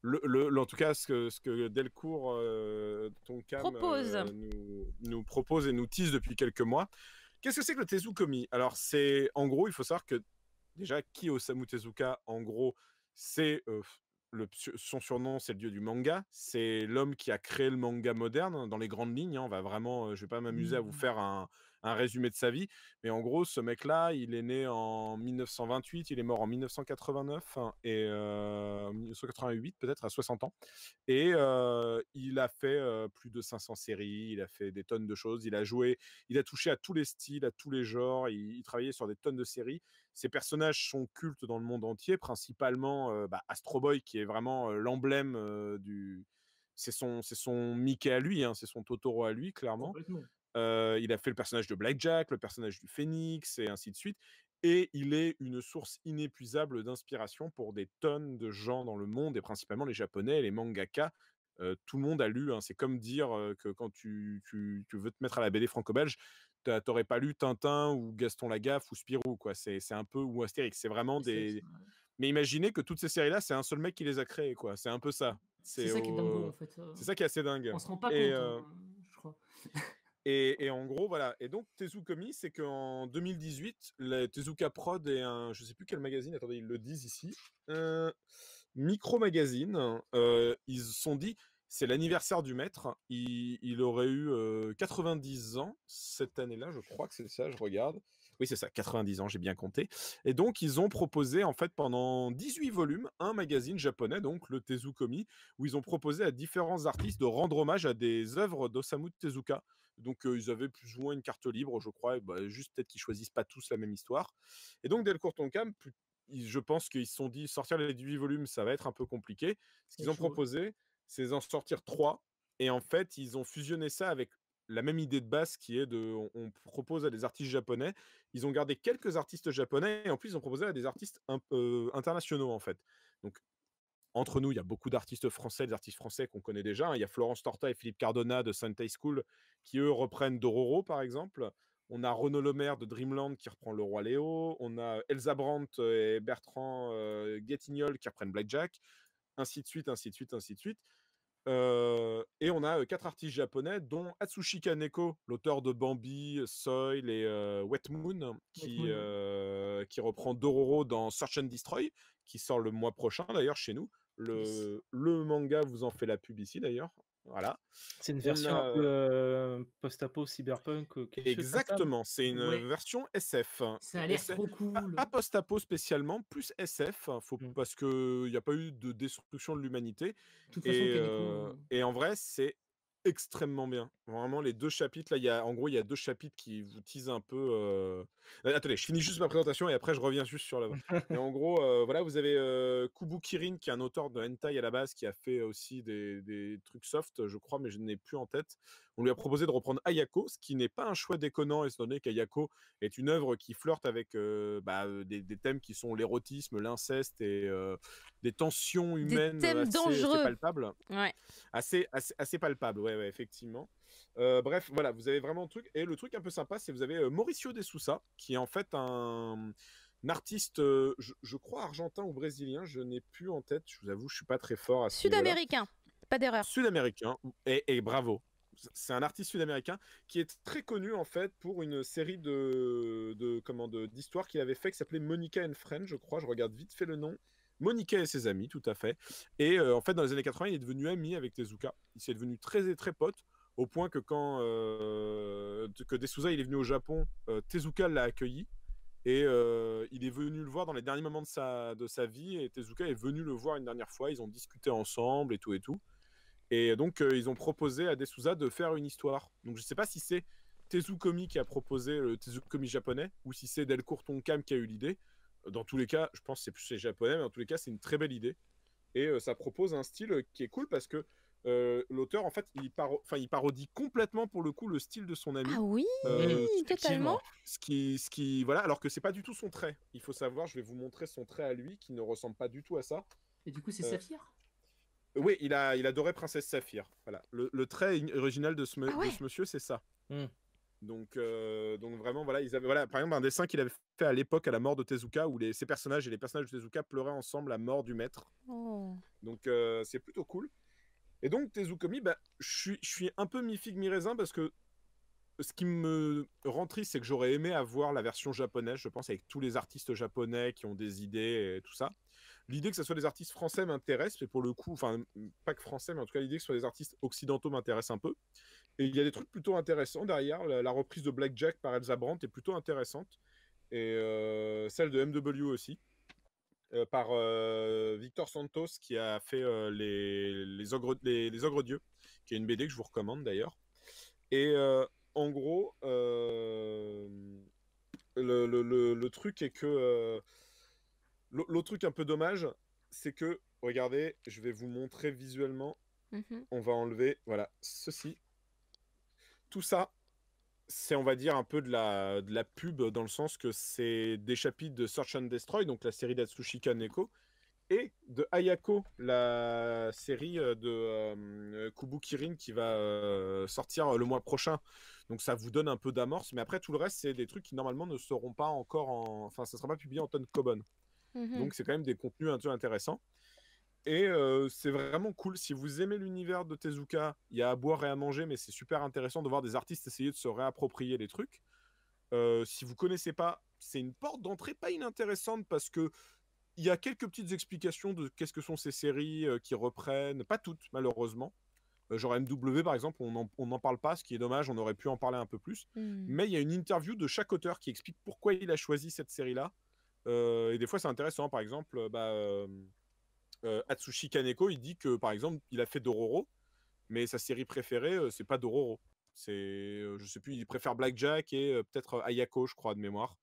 En tout cas, ce que Delcourt Tonkam Propose. nous propose et nous tease depuis quelques mois. Qu'est-ce que c'est que le Tezukomi? Alors, en gros, il faut savoir que déjà, qui Osamu Tezuka, en gros, c'est son surnom, c'est le dieu du manga. C'est l'homme qui a créé le manga moderne dans les grandes lignes. On va vraiment, je vais pas m'amuser à vous faire un résumé de sa vie, mais en gros, ce mec-là, il est né en 1928, il est mort en 1989 et 1988 peut-être à 60 ans. Et il a fait plus de 500 séries, il a fait des tonnes de choses, il a touché à tous les styles, à tous les genres, il travaillait sur des tonnes de séries. Ses personnages sont cultes dans le monde entier, principalement Astro Boy, qui est vraiment l'emblème du... C'est son Mickey à lui, hein, c'est son Totoro à lui, clairement. Il a fait le personnage de Blackjack, le personnage du Phénix, et ainsi de suite. Et il est une source inépuisable d'inspiration pour des tonnes de gens dans le monde, et principalement les Japonais, les mangaka. Tout le monde a lu, hein. C'est comme dire que quand tu veux te mettre à la BD franco-belge, t'aurais pas lu Tintin ou Gaston Lagaffe ou Spirou, quoi. C'est un peu, ou Astérix. C'est vraiment des... Mais imaginez que toutes ces séries-là, c'est un seul mec qui les a créées, quoi. C'est un peu ça. C'est ça qui est dingo, en fait. C'est ça qui est assez dingue. On se rend pas compte, je crois. Et en gros, voilà. Et donc, Tezukomi, c'est qu'en 2018, la Tezuka Prod et je sais plus quel magazine, attendez, ils le disent ici, Micro Magazine, ils se sont dit, c'est l'anniversaire du maître. Il aurait eu 90 ans cette année-là, je crois que c'est ça, je regarde. Oui, c'est ça, 90 ans, j'ai bien compté. Et donc, ils ont proposé, en fait, pendant 18 volumes, un magazine japonais, donc le Tezukomi, où ils ont proposé à différents artistes de rendre hommage à des œuvres d'Osamu Tezuka. Donc, ils avaient plus ou moins une carte libre, je crois, juste peut-être qu'ils choisissent pas tous la même histoire. Et donc, Delcourt Tonkam, je pense qu'ils se sont dit, sortir les 18 volumes, ça va être un peu compliqué. Ce qu'ils ont proposé, c'est d'en sortir 3. Et en fait, ils ont fusionné ça avec la même idée de base qui est on propose à des artistes japonais. Ils ont gardé quelques artistes japonais et en plus, ils ont proposé à des artistes internationaux, en fait. Donc, entre nous, il y a beaucoup d'artistes français, des artistes français qu'on connaît déjà, hein. Il y a Florence Torta et Philippe Cardona de Sentai School qui, eux, reprennent Dororo, par exemple. On a Renaud Lemaire de Dreamland qui reprend Le Roi Léo. On a Elsa Brandt et Bertrand Guetignol qui reprennent Blackjack. Ainsi de suite, ainsi de suite, ainsi de suite. Et on a 4 artistes japonais, dont Atsushi Kaneko, l'auteur de Bambi, Soil et Wet Moon, qui reprend Dororo dans Search and Destroy, qui sort le mois prochain, d'ailleurs, chez nous. Le manga vous en fait la pub ici, d'ailleurs. Voilà. C'est une version un peu post-apo, cyberpunk. Exactement, c'est une version SF. Ça a l'air trop cool. Pas post-apo spécialement, plus SF, parce qu'il n'y a pas eu de destruction de l'humanité. De toute façon, et en vrai, c'est extrêmement bien. Vraiment, les 2 chapitres, là, en gros, il y a 2 chapitres qui vous teasent un peu... Attendez, je finis juste ma présentation et après, je reviens juste sur la... Et en gros, voilà, vous avez Kubu Kirin, qui est un auteur de hentai à la base, qui a fait aussi des trucs soft, je crois, mais je n'ai plus en tête. On lui a proposé de reprendre Ayako, ce qui n'est pas un choix déconnant, étant donné qu'Ayako est une œuvre qui flirte avec des thèmes qui sont l'érotisme, l'inceste et des tensions humaines assez palpables. Ouais. Assez palpables, ouais, effectivement. Bref, voilà, vous avez vraiment le truc. Et le truc un peu sympa, c'est que vous avez Mauricio de Sousa, qui est en fait un artiste, je crois argentin ou brésilien, je n'ai plus en tête, je vous avoue, je suis pas très fort à ce Sud-américain, pas d'erreur. Sud-américain, et bravo. C'est un artiste sud-américain qui est très connu en fait pour une série d'histoires qu'il avait fait qui s'appelait Monica and Friends, je crois, je regarde vite fait le nom. Monica et ses amis, tout à fait. Et en fait, dans les années 80, il est devenu ami avec Tezuka. Il s'est devenu très très pote, au point que quand que De Souza il est venu au Japon, Tezuka l'a accueilli. Et il est venu le voir dans les derniers moments de sa vie. Et Tezuka est venu le voir une dernière fois. Ils ont discuté ensemble et tout et tout. Et donc, ils ont proposé à De Souza de faire une histoire. Donc, je ne sais pas si c'est Tezukomi qui a proposé le Tezukomi japonais ou si c'est Delcourt Tonkam qui a eu l'idée. Dans tous les cas, je pense que c'est plus les japonais, mais dans tous les cas, c'est une très belle idée. Et ça propose un style qui est cool parce que l'auteur, en fait, il parodie complètement pour le coup le style de son ami. Ah oui, totalement. Ce qui, voilà, alors que c'est pas du tout son trait. Il faut savoir, je vais vous montrer son trait à lui qui ne ressemble pas du tout à ça. Et du coup, c'est Saphir. Oui, il adoré Princesse Saphir. Voilà, le trait original de ce monsieur, c'est ça. Donc vraiment, voilà, ils avaient, voilà, par exemple, un dessin qu'il avait fait à l'époque à la mort de Tezuka, où ses personnages et les personnages de Tezuka pleuraient ensemble la mort du maître. Oh. Donc c'est plutôt cool. Et donc Tezukomi, bah, je suis un peu mi-figue mi-raisin parce que ce qui me rend triste, c'est que j'aurais aimé avoir la version japonaise, je pense, avec tous les artistes japonais qui ont des idées et tout ça. L'idée que ce soit des artistes français m'intéresse, mais pour le coup, enfin, pas que français, mais en tout cas, l'idée que ce soit des artistes occidentaux m'intéresse un peu. Et il y a des trucs plutôt intéressants derrière. La reprise de Blackjack par Elsa Brandt est plutôt intéressante. Et celle de MW aussi, par Victor Santos, qui a fait les Ogres Dieux, qui est une BD que je vous recommande d'ailleurs. Et en gros, le truc est que l'autre truc un peu dommage, c'est que, regardez, je vais vous montrer visuellement. On va enlever, voilà, ceci. Tout ça, c'est, on va dire, un peu de la pub, dans le sens que c'est des chapitres de Search and Destroy, donc la série d'Atsushi Kaneko, et de Ayako, la série de Kubu-Kirin qui va sortir le mois prochain. Donc ça vous donne un peu d'amorce, mais après tout le reste, c'est des trucs qui normalement ne seront pas encore en... Enfin, ça ne sera pas publié en Tonkobon. Donc c'est quand même des contenus un peu intéressants. Et c'est vraiment cool. Si vous aimez l'univers de Tezuka, il y a à boire et à manger, mais c'est super intéressant de voir des artistes essayer de se réapproprier les trucs. Si vous connaissez pas, c'est une porte d'entrée pas inintéressante parce que il y a quelques petites explications de qu'est-ce que sont ces séries qui reprennent, pas toutes malheureusement. Genre MW par exemple, on n'en parle pas, ce qui est dommage, on aurait pu en parler un peu plus. Mais il y a une interview de chaque auteur qui explique pourquoi il a choisi cette série-là. Et des fois c'est intéressant, par exemple, Atsushi Kaneko, il dit que par exemple, il a fait Dororo, mais sa série préférée, c'est pas Dororo. C'est, je sais plus, il préfère Blackjack et peut-être Ayako, je crois, de mémoire.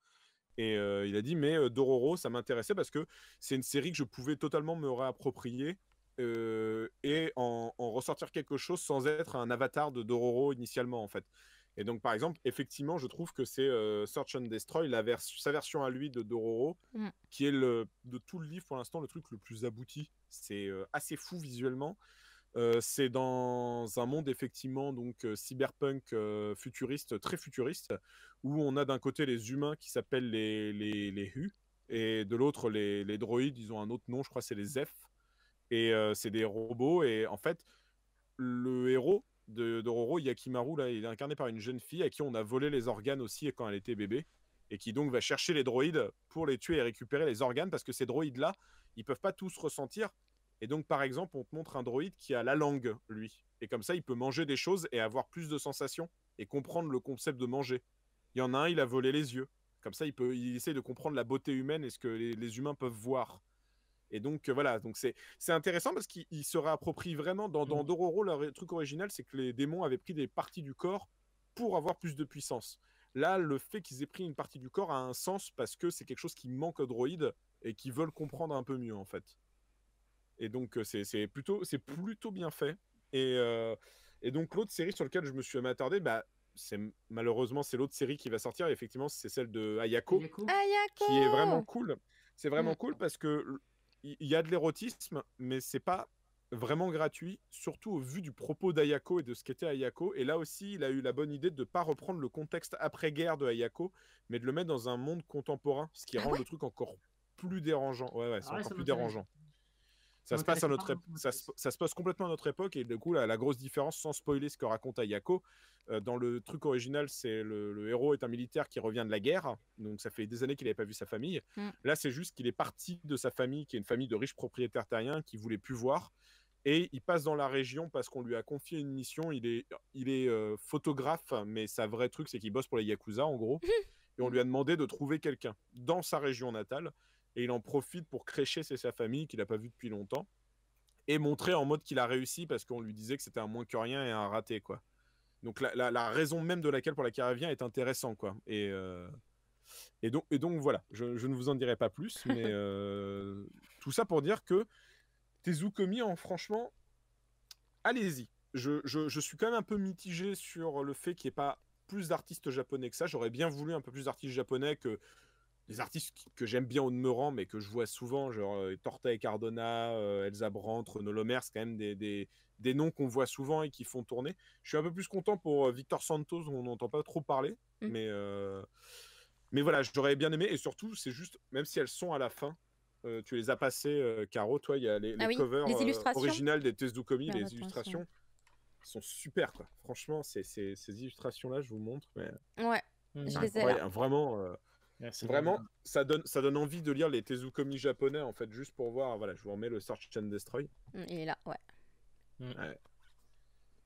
Et il a dit, mais Dororo, ça m'intéressait parce que c'est une série que je pouvais totalement me réapproprier et en ressortir quelque chose sans être un avatar de Dororo initialement, en fait. Et donc, par exemple, effectivement, je trouve que c'est Search and Destroy, sa version à lui de Dororo, qui est de tout le livre pour l'instant le truc le plus abouti. C'est assez fou visuellement. C'est dans un monde effectivement donc cyberpunk futuriste, très futuriste, où on a d'un côté les humains qui s'appellent les Hu, et de l'autre les droïdes, ils ont un autre nom, je crois c'est les Zeph, et c'est des robots, et en fait le héros de Roro, Yakimaru, là, il est incarné par une jeune fille à qui on a volé les organes aussi quand elle était bébé, et qui donc va chercher les droïdes pour les tuer et récupérer les organes, parce que ces droïdes-là, ils peuvent pas tous ressentir. Et donc, par exemple, on te montre un droïde qui a la langue, lui. Et comme ça, il peut manger des choses et avoir plus de sensations et comprendre le concept de manger. Il y en a un, il a volé les yeux. Comme ça, il essaie de comprendre la beauté humaine et ce que les humains peuvent voir. Et donc, voilà. Donc, c'est intéressant parce qu'il se réapproprie vraiment. Dans Dororo, le truc original, c'est que les démons avaient pris des parties du corps pour avoir plus de puissance. Là, le fait qu'ils aient pris une partie du corps a un sens parce que c'est quelque chose qui manque aux droïdes et qui veulent comprendre un peu mieux, en fait. Et donc, c'est plutôt bien fait. Et donc, l'autre série sur laquelle je me suis attardé, bah, malheureusement, c'est l'autre série qui va sortir. Et effectivement, c'est celle de Ayako, qui est vraiment cool. C'est vraiment cool parce que il y a de l'érotisme, mais c'est pas vraiment gratuit, surtout au vu du propos d'Ayako et de ce qu'était Ayako. Et là aussi, il a eu la bonne idée de ne pas reprendre le contexte après-guerre de Ayako, mais de le mettre dans un monde contemporain, ce qui rend le truc encore plus dérangeant. Ouais, c'est encore plus dérangeant. Ça se passe complètement à notre époque, et du coup la grosse différence, sans spoiler ce que raconte Ayako, dans le truc original, c'est le héros est un militaire qui revient de la guerre, donc ça fait des années qu'il n'avait pas vu sa famille. Là c'est juste qu'il est parti de sa famille, qui est une famille de riches propriétaires terriens qu'il voulait plus voir, et il passe dans la région parce qu'on lui a confié une mission. Il est photographe, mais sa vraie truc c'est qu'il bosse pour les Yakuza en gros, et on lui a demandé de trouver quelqu'un dans sa région natale. Et il en profite pour crécher sa famille qu'il n'a pas vu depuis longtemps et montrer en mode qu'il a réussi parce qu'on lui disait que c'était un moins que rien et un raté, quoi. Donc la raison même pour laquelle il revient est intéressant, quoi. Et donc voilà, je ne vous en dirai pas plus, mais tout ça pour dire que Tezukomi, franchement, allez-y. Je suis quand même un peu mitigé sur le fait qu'il n'y ait pas plus d'artistes japonais que ça. J'aurais bien voulu un peu plus d'artistes japonais, que des artistes que j'aime bien au demeurant, mais que je vois souvent, genre Torta et Cardona, Elsa Brandt, Renaud Lemaire, c'est quand même des noms qu'on voit souvent et qui font tourner. Je suis un peu plus content pour Victor Santos, dont on n'entend pas trop parler, mais voilà, j'aurais bien aimé. Et surtout, c'est juste, même si elles sont à la fin, tu les as passées, Caro, toi, il y a les Ah oui, covers les illustrations. originales des Tezukomi, Merde, les attends, illustrations sont super, quoi. Franchement, ces illustrations-là, je vous montre, mais Ouais, je les ai là. incroyable, vraiment. Merci, Vraiment, ça donne envie de lire les Tezukomi japonais, en fait, juste pour voir. Voilà, je vous remets le Search and Destroy. Il est là, ouais. Ouais.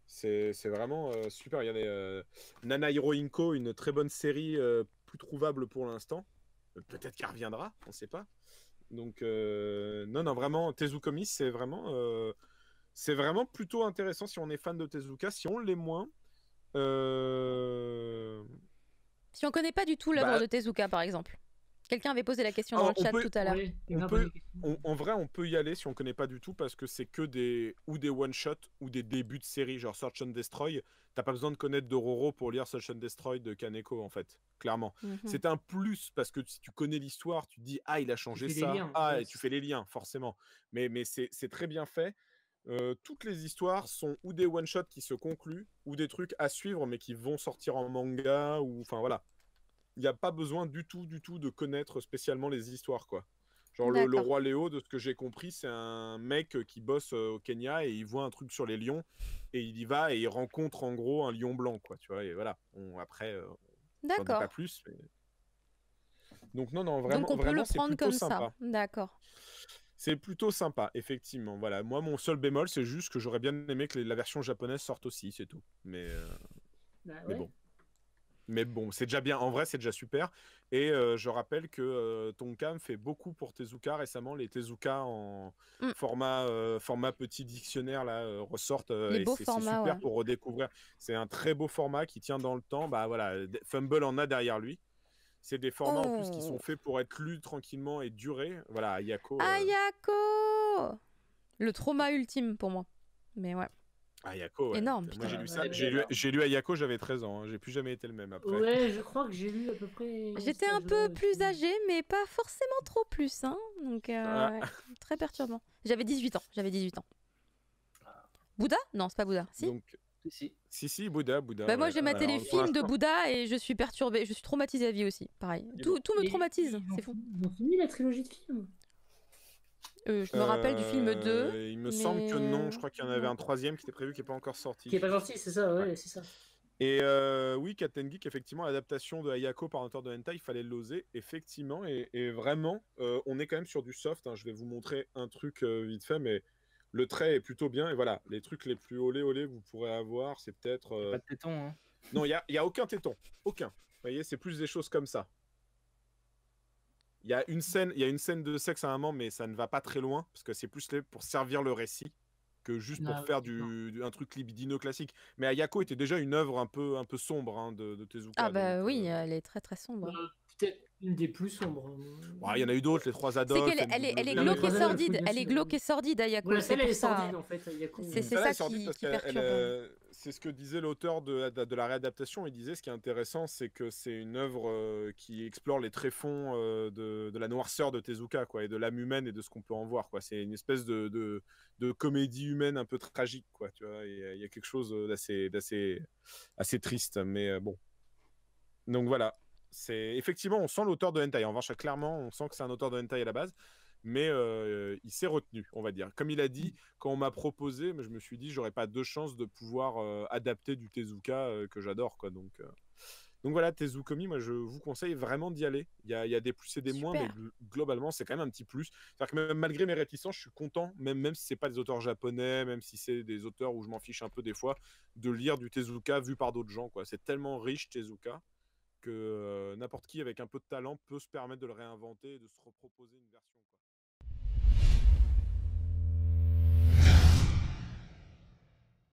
C'est vraiment super. Il y a Nana Hiro Inko, une très bonne série, plus trouvable pour l'instant. Peut-être qu'elle reviendra, on ne sait pas. Donc, non, vraiment, Tezukomi, c'est vraiment plutôt intéressant si on est fan de Tezuka. Si on l'est moins, Si on connaît pas du tout l'œuvre de Tezuka, par exemple. Quelqu'un avait posé la question dans le chat tout à l'heure. En vrai, on peut y aller si on connaît pas du tout, parce que c'est que des one-shot ou des débuts de série, genre Search and Destroy. T'as pas besoin de connaître Dororo pour lire Search and Destroy de Kaneko, en fait, clairement. C'est un plus, parce que si tu connais l'histoire, tu te dis, ah, il a changé ça. Et tu fais les liens, forcément. Mais c'est très bien fait. Toutes les histoires sont ou des one-shots qui se concluent, ou des trucs à suivre, mais qui vont sortir en manga, ou enfin voilà. Il n'y a pas besoin du tout de connaître spécialement les histoires, quoi. Genre le roi Léo, de ce que j'ai compris, c'est un mec qui bosse au Kenya et il voit un truc sur les lions et il y va et il rencontre en gros un lion blanc, quoi, tu vois. Et voilà. Après, j'en dis pas plus. Mais... Donc non, vraiment, donc on peut le prendre comme sympa. Ça. D'accord. C'est plutôt sympa, effectivement. Voilà. Moi, mon seul bémol, c'est juste que j'aurais bien aimé que la version japonaise sorte aussi, c'est tout. Mais bon. Mais bon, c'est déjà bien. En vrai, c'est déjà super. Et je rappelle que Tonkam fait beaucoup pour Tezuka récemment. Les Tezuka en format petit dictionnaire là ressortent. Les beaux c'est formats, super pour redécouvrir. C'est un très beau format qui tient dans le temps. Bah voilà, Fumble en a derrière lui. C'est des formats en plus qui sont faits pour être lus tranquillement et durer. Voilà, Ayako. Ayako, le trauma ultime pour moi. Mais ouais. Ayako, ouais. Énorme. Moi j'ai lu ça. J'ai lu Ayako, j'avais 13 ans. Hein. J'ai plus jamais été le même après. Ouais, je crois que j'ai lu à peu près. J'étais un peu plus âgée, mais pas forcément trop plus. Hein. Donc, très perturbant. J'avais 18 ans. Bouddha? Non, c'est pas Bouddha. Si. Donc, si, Bouddha. Bah, moi, j'ai maté les films de Bouddha et je suis perturbée. Je suis traumatisée à vie aussi. Pareil. Tout me traumatise. C'est fou. Ils ont fini la trilogie de films. Je me rappelle du film 2. Il me semble que non. Je crois qu'il y en avait un troisième qui était prévu, qui n'est pas encore sorti. Qui n'est pas sorti, c'est ça, ouais. C'est ça. Et oui, Captain Geek, effectivement, l'adaptation de Ayako par un auteur de hentai, il fallait l'oser, effectivement. Et vraiment, on est quand même sur du soft. Hein. Je vais vous montrer un truc vite fait, mais le trait est plutôt bien. Et voilà, les trucs les plus olé vous pourrez avoir, c'est peut-être... Pas de téton, hein. Non, il y a aucun téton. Aucun. Vous voyez, c'est plus des choses comme ça. Il y a une scène de sexe à un moment, mais ça ne va pas très loin, parce que c'est plus pour servir le récit que juste pour faire un truc libidino classique. Mais Ayako était déjà une œuvre un peu sombre hein, de Tezuka. Ah bah donc, oui, elle est très très sombre. Peut-être une des plus sombres. Il y en a eu d'autres, les trois Adolphes. C'est qu'elle est glauque et sordide. Elle est glauque et sordide, Ayako. Ouais, elle est sordide en fait, Ayako. C'est ça qui perturbe. C'est ce que disait l'auteur de la réadaptation. Il disait ce qui est intéressant, c'est que c'est une œuvre qui explore les tréfonds de la noirceur de Tezuka, quoi, et de l'âme humaine et de ce qu'on peut en voir, quoi. C'est une espèce de comédie humaine un peu tragique, quoi. Tu vois, il y a quelque chose d'assez triste, mais bon. Donc voilà. Effectivement, on sent l'auteur de hentai. En revanche, clairement, on sent que c'est un auteur de hentai à la base. Mais il s'est retenu, on va dire. Comme il a dit, quand on m'a proposé, je me suis dit, j'aurais pas deux chances de pouvoir adapter du Tezuka que j'adore, quoi. Donc voilà, Tezukomi, moi je vous conseille vraiment d'y aller. Il y a des plus et des moins, mais globalement, c'est quand même un petit plus. C'est-à-dire que même, malgré mes réticences, je suis content, même si c'est pas des auteurs japonais, même si c'est des auteurs où je m'en fiche un peu des fois, de lire du Tezuka vu par d'autres gens, quoi. C'est tellement riche, Tezuka, que n'importe qui avec un peu de talent peut se permettre de le réinventer et de se reproposer une version, quoi.